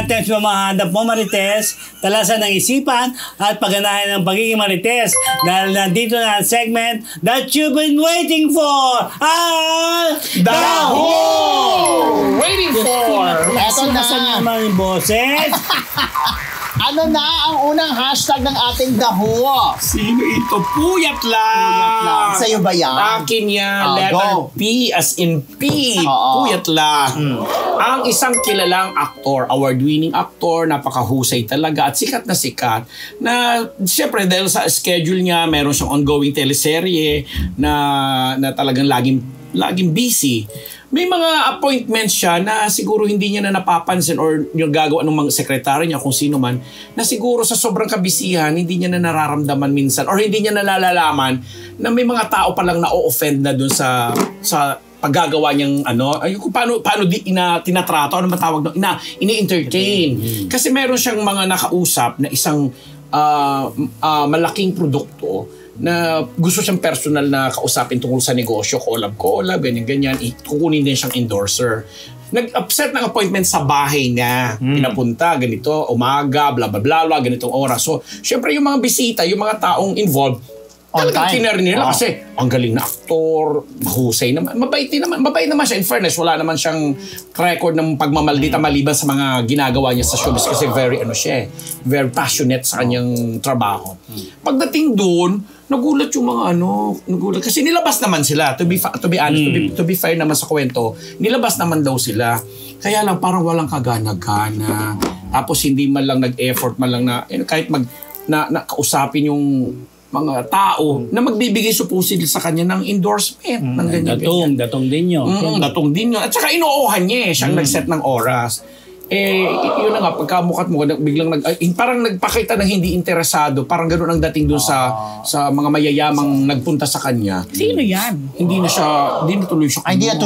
natin sa mga hanap mo, Marites, talasan ng isipan at pagganahan ng pagiging Marites dahil nandito na ang segment that you've been waiting for! Daho! Waiting for! Eto na sa naman yung boses. Ano na ang unang hashtag ng ating daho? Sino ito? Puyat lang! Sa'yo ba yan? Akin yan. Letter P as in P. Puyat lang. Ang isang kilalang aktor, award-winning aktor, napakahusay talaga at sikat na siyempre dahil sa schedule niya, meron siyang ongoing teleserye na talagang laging busy. May mga appointments siya na siguro hindi niya na napapansin or yung gagawa ng mga sekretary niya kung sino man na siguro sa sobrang kabisihan hindi niya na nararamdaman minsan or hindi niya nalalaman na may mga tao palang na-offend na dun sa paggagawa niyang paano tinatrato, ano matawag doon, ini-entertain. Kasi meron siyang mga nakausap na isang malaking produkto na gusto siyang personal na kausapin tungkol sa negosyo, collab, ganyan. Kukunin din siyang endorser. Nag-upset ng appointment sa bahay niya. Pinapunta, ganito, umaga, bla bla bla, ganitong oras. So, syempre yung mga bisita, yung mga taong involved, talagang kiner nila kasi ang galing na aktor, mahusay naman, mabait naman siya. In fairness, wala naman siyang record ng pagmamaldita maliban sa mga ginagawa niya sa showbiz kasi very passionate sa kanyang trabaho. Pagdating doon, nagulat yung mga kasi nilabas naman sila, to be honest, to be fair naman sa kwento, nilabas naman daw sila. Kaya lang parang walang kagana-gana. Tapos hindi man lang nag-effort man lang na kahit kausapin yung mga tao na magbibigay supposedly sa kanya ng endorsement ng ganyan. Datong din yun. Datong din yun. At saka inuuhan niya siyang nag-set ng oras. Yun na nga, pagkamukat mo, biglang parang nagpakita ng hindi interesado, parang gano'n ang dating doon sa mga mayayamang nagpunta sa kanya. Sino yan? Hindi natuloy siya. Hindi na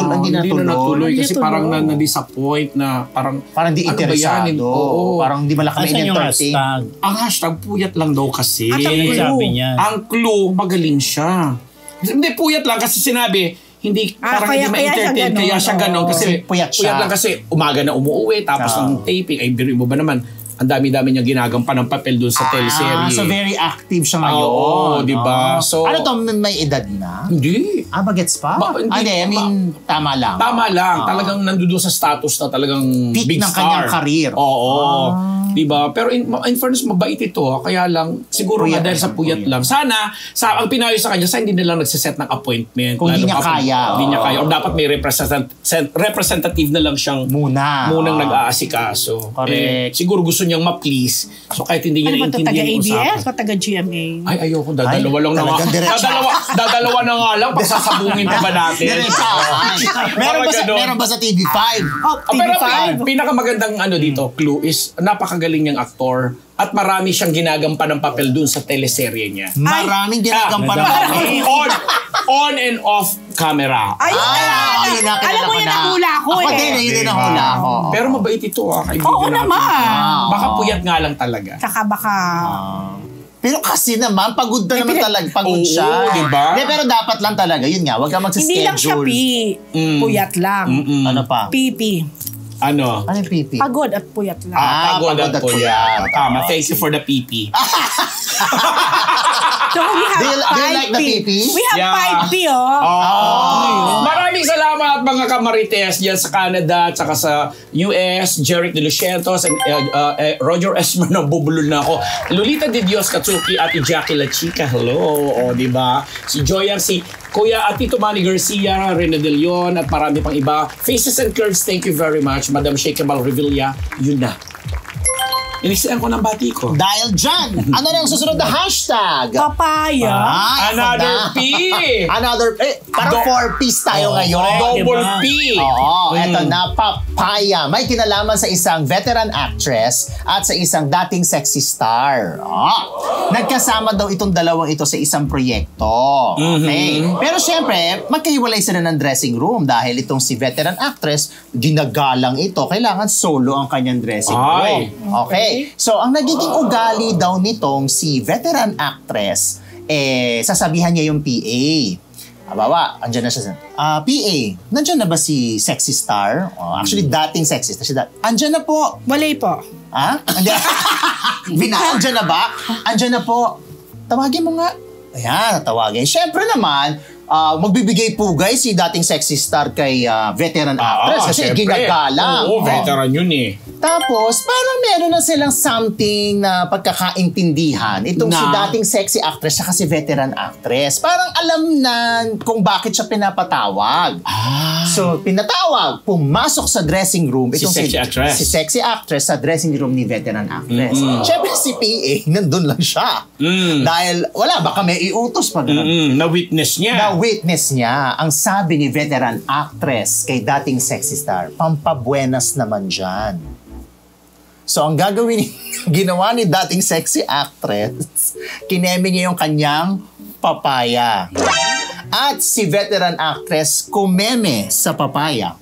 natuloy. Kasi parang na-disappoint na parang di interesado. Parang di malaki na entertain. Ang hashtag puyat lang daw kasi. Ang clue, magaling siya. Hindi, puyat lang kasi sinabi, hindi parang hindi ma-entertain kaya siya ganon kasi puyat lang kasi umaga na umuwi tapos ng taping ay biro mo ba naman ang dami-dami niya ginagampan ng papel doon sa teleserye. So very active siya ngayon. Oo, di ba? So, ano to, may edad na? Hindi. Bagets pa? Tama lang. Tama lang. Talagang nandoon sa status na talagang peak big ng star. kanyang career. Oo. Di ba? Pero in fairness, mabait ito. Kaya lang, siguro nga dahil sa puyat lang. Sana, ang pinayo sa kanya, hindi na lang nagsiset ng appointment. Kung hindi niya kaya. Hindi niya kaya. O dapat may representative na lang siyang munang nag-aasikaso. Correct. Siguro gusto niyang ma-please. So kahit hindi niya naiintindihan yung usapan. Taga-ABS o taga-GMA? Ay, ayoko. Dadalawa lang na nga. Dadalawa na nga lang. Pagsasabungin pa ba natin? Meron ba sa TV5? TV5. Pero pinakamagandang dito, clue is napakagaling niyang aktor at marami siyang ginagampan ng papel dun sa teleserye niya. Maraming ginagampan ng papel. On and off camera. Alam mo yun, nahula ko Ako din, yun nahula ko. Pero mabait ito kaibigan Oo natin. naman. Baka puyat nga lang talaga. Tsaka baka... Pero kasi naman, pagod na naman talaga. Pagod siya. Diba? Pero dapat lang talaga, yun nga, wag ka magsischedule. Hindi lang siya puyat lang. Ano pa? Pipi. Ano? Ano yung pipi? Pagod at puyat lang. Pagod at puyat. Tama. Thank you for the pipi. So we have Do you like the pipi? We have 5P, Maraming salamat mga kamarites dyan sa Canada at saka sa US, Jeric De Lucientos and Roger Esmer na bubulol na ako. Lolita De Dios Katsuki at Jackie La Chica. Hello. Diba? Si Joyan, si Kuya at Tito Manny Garcia, Rene De Leon at marami pang iba. Faces and Curves, thank you very much. Madam Sheikh Kemal Revilla, yun na. Inisiyan ko ng bati ko. Dahil dyan, ano na ang susunod na hashtag? Papaya. Another P. Parang 4 P's tayo ngayon. Double P. Eto na, papaya. May kinalaman sa isang veteran actress at sa isang dating sexy star. Nagkasama daw itong dalawang ito sa isang proyekto. Okay? Pero syempre, magkahiwalay sila ng dressing room dahil itong si veteran actress, ginagalang ito. Kailangan solo ang kanyang dressing room. Okay? So, ang nagiging ugali daw nitong si veteran actress, sasabihan niya yung PA. Abawa, andyan na siya. PA, nandyan na ba si sexy star? Actually, dating sexy star. Andyan na po. Wala po. Ha? Andyan na ba? Andyan na po. Tawagin mo nga. Ayan, tawagin. Siyempre naman, magbibigay pugay si dating sexy star kay veteran actress kasi syempre. ginagalang. Oo, veteran yun eh. Tapos, parang meron na silang something na pagkakaintindihan. Itong si Na? dating sexy actress at si veteran actress. Parang alam na kung bakit siya pinapatawag. So, pinatawag, pumasok sa dressing room. Si sexy actress. Si sexy actress sa dressing room ni veteran actress. Siyempre, si PA, nandun lang siya. Dahil, wala, baka may iutos pa doon. Na-witness niya. Na-witness niya, ang sabi ni veteran actress kay dating sexy star, pampabuenas naman dyan. So, ang gagawin, ginawa ni dating sexy actress, kineme niya yung kanyang papaya. At si veteran actress, kumeme sa papaya.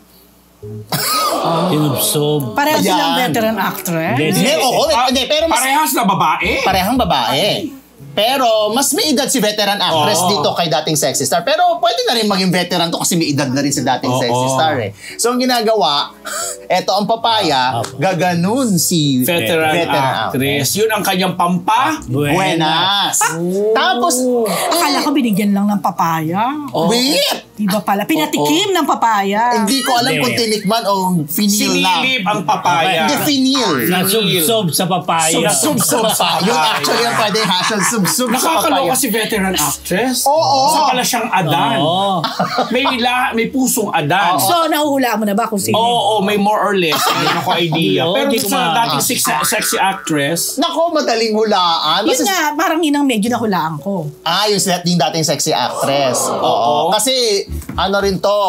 Tinubsob. Pareho Ayan. silang veteran actress. Yes. Hindi, oo, hindi, pero mas Parehas na babae. parehang babae. Pero mas may edad si veteran actress Oo. dito kay dating sexy star. Pero pwede na rin maging veteran to kasi may edad na rin sa dating Oo. sexy star eh. So ang ginagawa, eto ang papaya, gaganon si Veteran actress. Yun ang kanyang pampa. Buenas. Tapos, Akala ko binigyan lang ng papaya. wait! Iba pala. Pinatikim ng papaya. Hindi ko alam Hindi. kung tinikman o finil lang. Sinilip ang papaya. Hindi, finil. Nasubsob sa papaya. Sub-sub pa. Yun actually ang pwede hashtag sub-sub sa papaya. Nakakaloka si veteran actress. Oo. Isa pala siyang Adan. Oo. May pusong Adan. So, nahuhula mo na ba kung sino? Oo, may more or less. Hindi ako idea. Oo, Pero hindi ko sa ma- dating sexy actress, Nako, madaling hulaan. Yun Basta- nga, parang yun ang medyo nahulaan ko. yung dating sexy actress. Oo. Kasi, ano rin to,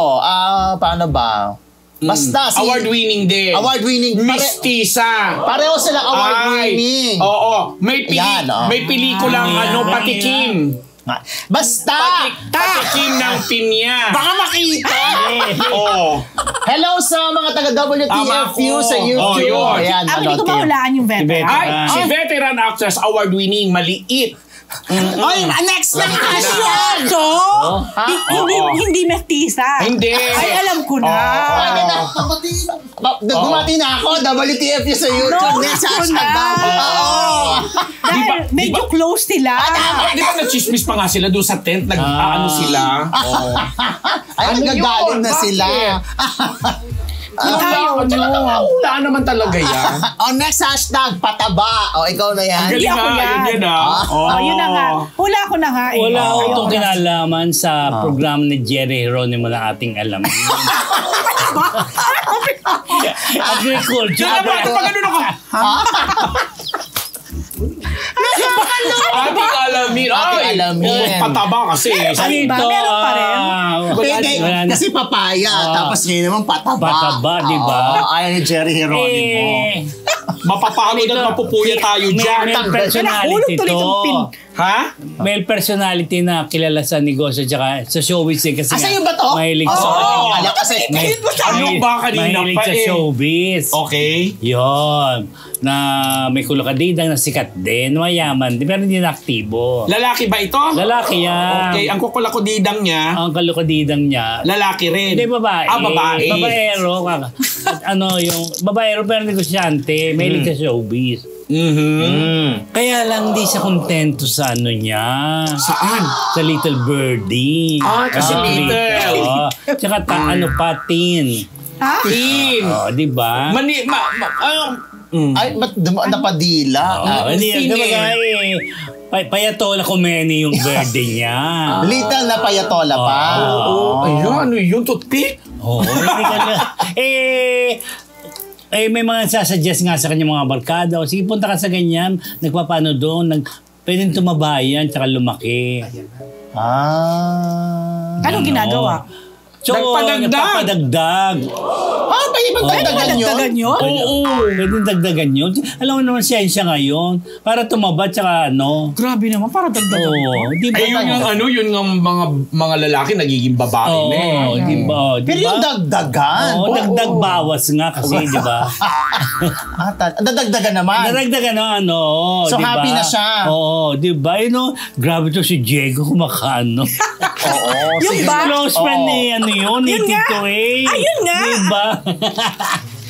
paano ba? Basta si... award-winning din. Award-winning. Miss Tisa. Pareho silang award-winning. Oo. Yan, oh. May pelikulang patikim. Basta! Patikim ng pinya. Baka makita! Oo. Hello sa mga taga-WTFU Tama ko. sa YouTube. Oh, yun. Ayan, Hindi ko okay. mahulaan yung veteran. Ay, si veteran actress award-winning, maliit. Oy, next na So, Oo. hindi mestisa. Hindi. Ay, alam ko na. Pwede na, gumati na ako, WTFU sa YouTube. No, Next ako hashtag na. daw. Oo. Dahil medyo close sila. Di ba na-chismis pa nga sila doon sa tent? Nag-ano sila? Oo. Ay, nagagaling na sila. Ayaw nyo. Wala naman talaga yan. Next hashtag, pataba. Ikaw na yan. Galing ako nga, yan. yun Oh, yun na nga. Hula ko na nga eh. Wala ko Ayoko itong na. kinalaman sa programa ni Jerry Geronimo na ating alam. Agriculture. Diyan naman, pag ano ako. Ating alamin. Ating alamin. Pataba kasi. Ano ba? Meron pa rin? Pwede, kasi papaya. Tapos ngayon naman pataba. Pataba, di ba? Ayaw ni Jerry Geronimo. Mapapagod at mapupuya tayo dyan. Male personality Nahulog tuloy itong pin. to. Ha? Male personality na kilala sa negosyo tsaka sa showbiz eh, kasi Sa'yo ba to? mahilig sa... Oo. Ala kasi. Ano ba kanina mahilig pa sa eh? showbiz. Okay. Yon na may kulakadidang na sikat din, mayaman, pero hindi na aktibo. Lalaki ba ito? Lalaki yan. Okay, ang kukulako-didang niya, Ang kalukadidang niya, lalaki rin. hindi babae. Babae. Babaero. At yung babaero pero negosyante, mahilig sa showbiz. Kaya lang di siya kontento sa ano niya. Saan? Sa Little Birdie. Kasi little. Oo. Tsaka tin. Ha? Tin. Di ba? Ay, ba't napadila? Hindi, tin di ba eh. kaya payatola kumeni yung birthday niya. Little na payatola pa. Ayun, ano yun? Toothpick? Oo. Hindi ka na. May mga sasuggest nga sa kanya mga barkada. O sige, punta ka sa ganyan. Nagpapano doon. Pwedeng tumabayan tsaka lumaki. Ah. Anong ginagawa? So, Nagpadagdag. nagpapadagdag. Pwede bang dagdagan yun? Dagdagan yun? Pwede dagdagan yun. Alam mo naman siyensya ngayon. Para tumaba, tsaka ano. Grabe naman, para dagdagan. Oo. Di ba? Ay, yun nga mga lalaki nagiging babae na eh. Oo, di ba? Pero yung dagdagan. Oo, dagdag bawas nga kasi, di ba? Dadagdagan naman. Nadagdagan na ano. So, di ba? happy na siya. Oo, di ba? Grabe to si Diego kumakaano. Oo. Yung sige. ba? Close friend ni ano yun, ni Yun nga. Tito A. Ayun nga. Di ba?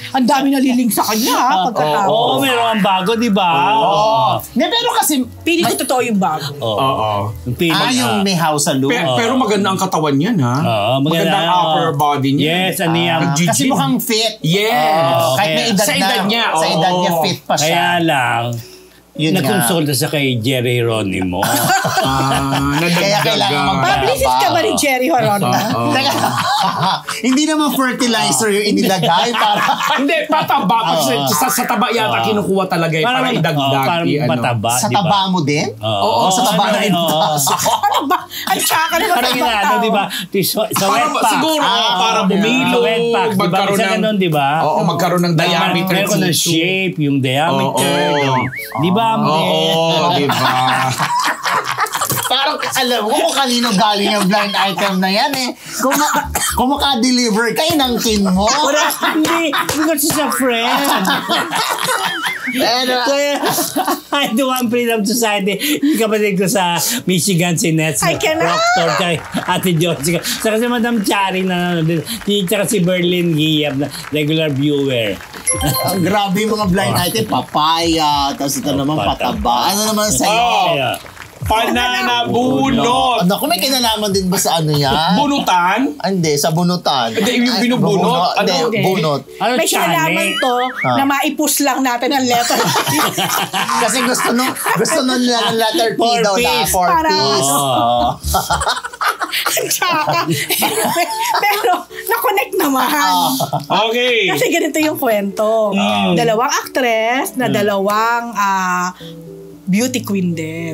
Ang dami naliling sa kanya, ha, Oo, pagkatapos. meron ang bago, di ba? Oo. Pero kasi, Pili ko totoo yung bago. Oo. Yung feeling, yung may house sa loob. Pero maganda ang katawan niyan, ha? Oo, maganda ang upper body niya. Yes, ano yan. Gigi. Kasi mukhang fit. Yes. Kahit may edad Sa edad na. niya, Sa edad niya, oo. fit pa siya. Kaya lang, Yun nga. nagkonsulta sa kay Jerry Ronimo. Kaya kailangan Publicist ka ba ni Jerry Horonda? Teka, hindi naman fertilizer yung inilagay para... Hindi, pataba. Sa taba yata kinukuha talaga para idagdag. Para mataba, Sa di ba? taba mo din? Oo. Sa taba na Ano ba? Ang tsaka naman Parang sa ibang inaano, tao. di ba? Sa wet pack. Siguro, para Sa bumilo. wet pack, di ba? Magkaroon Isa ng... ganun, di ba? Oo, magkaroon ng diameter. Meron ko ng shape, yung diameter. Oo. Di ba? Oo, di ba? Parang alam ko kung kanino galing yung blind item na yan eh. Kung maka-deliver ka, inangkin mo. Hindi kasi sa friend. Pero, Kaya, I do want Freedom Society. Yung kapatid ko sa Michigan, si Nets I cannot. Proctor, kay Ate Jessica. Saka si Madam Chari na nanonood. Tsaka si Berlin Giyab na regular viewer. grabe yung mga blind item. Papaya, tapos ito naman pataba. Ano naman sa'yo? Kaya, Pananabunot. Naku, may kinalaman din ba sa ano yan? Bunutan? Hindi, sa bunutan. Hindi, yung binubunot? Hindi, Ano? bunot. ano May chane? kinalaman to na maipus lang natin ang letter. Kasi gusto nung nila ng letter P Four daw na. piece. 4 Para- piece. Oo. Ang tsaka. Pero, na-connect naman. Okay. Kasi ganito yung kwento. Dalawang actress na dalawang beauty queen din.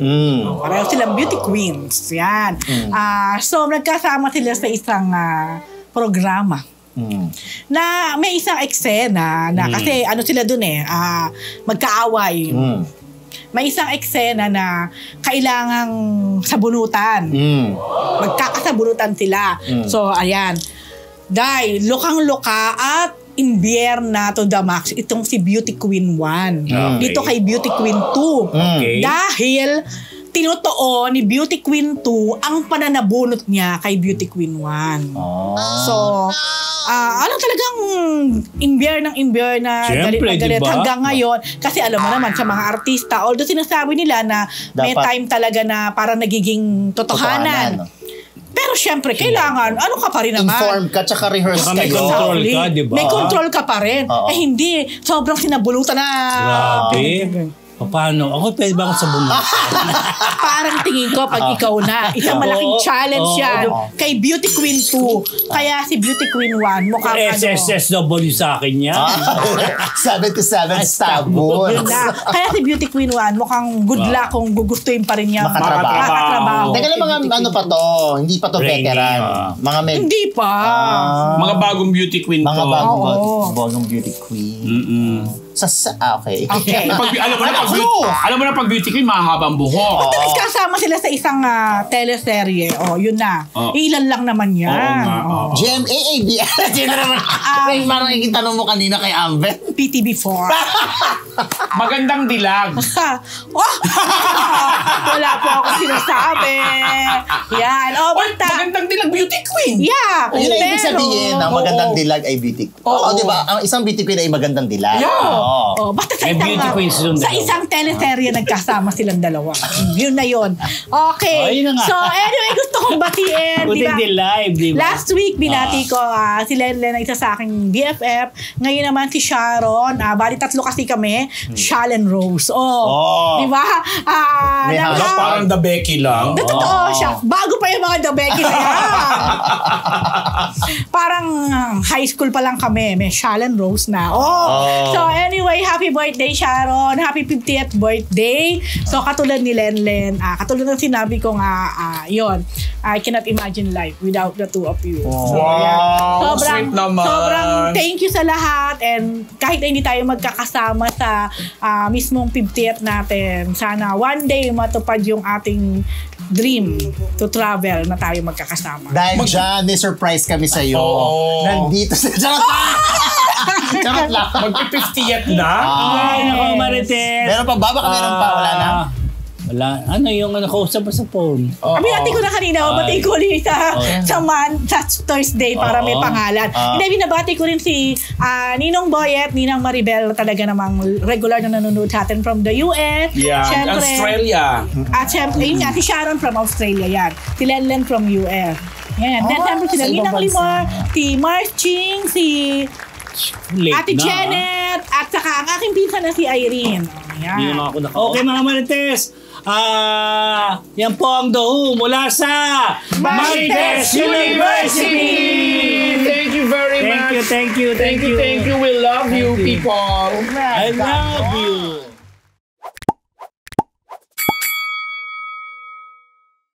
Pareho silang beauty queens. Yan. So, nagkasama sila sa isang programa. Na may isang eksena na kasi ano sila dun magkaaway. May isang eksena na kailangang sabunutan. Magkakasabunutan sila. So, ayan. Dahil lukang-luka at imbierna to the max itong si Beauty Queen 1. Okay. Dito kay Beauty Queen 2. Okay. Dahil tinutuon ni Beauty Queen 2 ang pananabunot niya kay Beauty Queen 1. So, ano talagang imbier na galit Siyempre, na galit diba? hanggang ngayon. Kasi alam mo naman, sa mga artista, although sinasabi nila na may Dapat- time talaga na parang nagiging totohanan. Pero syempre, kailangan, ano ka pa rin naman? Inform ka, tsaka rehearse Tsaka may kayo. control ka, di ba? May control ka pa rin. Oo. Eh hindi, sobrang sinabulutan na. Grabe. Paano? Ako pwede ba ako sa bunot? Parang tingin ko pag ikaw na, isang malaking Oo, challenge oo, yan oo. kay Beauty Queen 2. Kaya si Beauty Queen 1 mukhang SSSW sa akin yan. 77 stab wounds. Yun na. Kaya si Beauty Queen 1 mukhang good luck kung gugustuhin pa rin niya Makatrabaho. Teka lang, si mga Beauty Queen ano pa to? Hindi pa to Training, veteran. Mga med... Hindi pa. Mga bagong beauty queen Mga to. bagong beauty queen. Okay. Okay. Alam mo na pag beauty queen, mahaba ang buhok. Tapos kasama sila sa isang teleserye. Yun na. Ilan lang naman yan. Oo nga, oo. GMA, ABS. Yun na naman. Parang ikitanong mo kanina kay Amber. PTV4. Magandang dilag. Wala po ako sinasabi. Yan. Basta. Magandang dilag beauty queen. Yeah. Yun ang ibig sabihin na magandang dilag ay beauty queen. Oo, di ba? Ang isang beauty queen ay magandang dilag. Yeah. Basta sa May isang, beauty queens dun sa dalawa. isang teleserye nagkasama silang dalawa. Yun na yun. Okay. Yun na nga. So, anyway, gusto kong batiin. Buti hindi live, di ba? Last week, binati ko si Lenlen, isa sa aking BFF. Ngayon naman si Sharon. Bali, tatlo kasi kami. Shalen Rose. Di ba? May Parang the Becky lang. Totoo siya. Bago pa yung mga The Becky na yan. Parang high school pa lang kami. May Sharon Rose na. So anyway, happy birthday Sharon. Happy 50th birthday. So katulad ni Lenlen, katulad ng sinabi ko nga, yun, I cannot imagine life without the two of you. So, Wow, sweet naman. Sobrang thank you sa lahat, and kahit na hindi tayo magkakasama sa mismong 50th natin, sana one day matupad yung ating dream to travel na tayo magkakasama. Dahil dyan, may surprise kami sa'yo. Oo. Nandito sa... Charot lang! Charot lang. Magpi-50th na? Ay, nako, Marites. Meron pa ba? Baka meron pa. Wala na? Wala. Ano yung nakausap mo sa phone? Binati ko na kanina, bati ko ulit sa Thursday para may pangalan. Hindi, binabati ko rin si Ninong Boyet, Ninang Maribel, talaga namang regular na nanonood sa atin from the US. Yeah, Siyempre, Australia. At syempre, yun nga, si Sharon from Australia yan. Si Lenlen from US. Yan. Then, syempre, si sa ibang Ninang bansa. Limor, si Mars Ching, si Late Ate na. Janet, at saka ang aking pinsan na si Irene. Yan. Hindi naman ako Okay mga Marites. Yan po ang The Who mula sa Marites University. Thank you very much. Thank you. Thank you. We love you, people. I love you.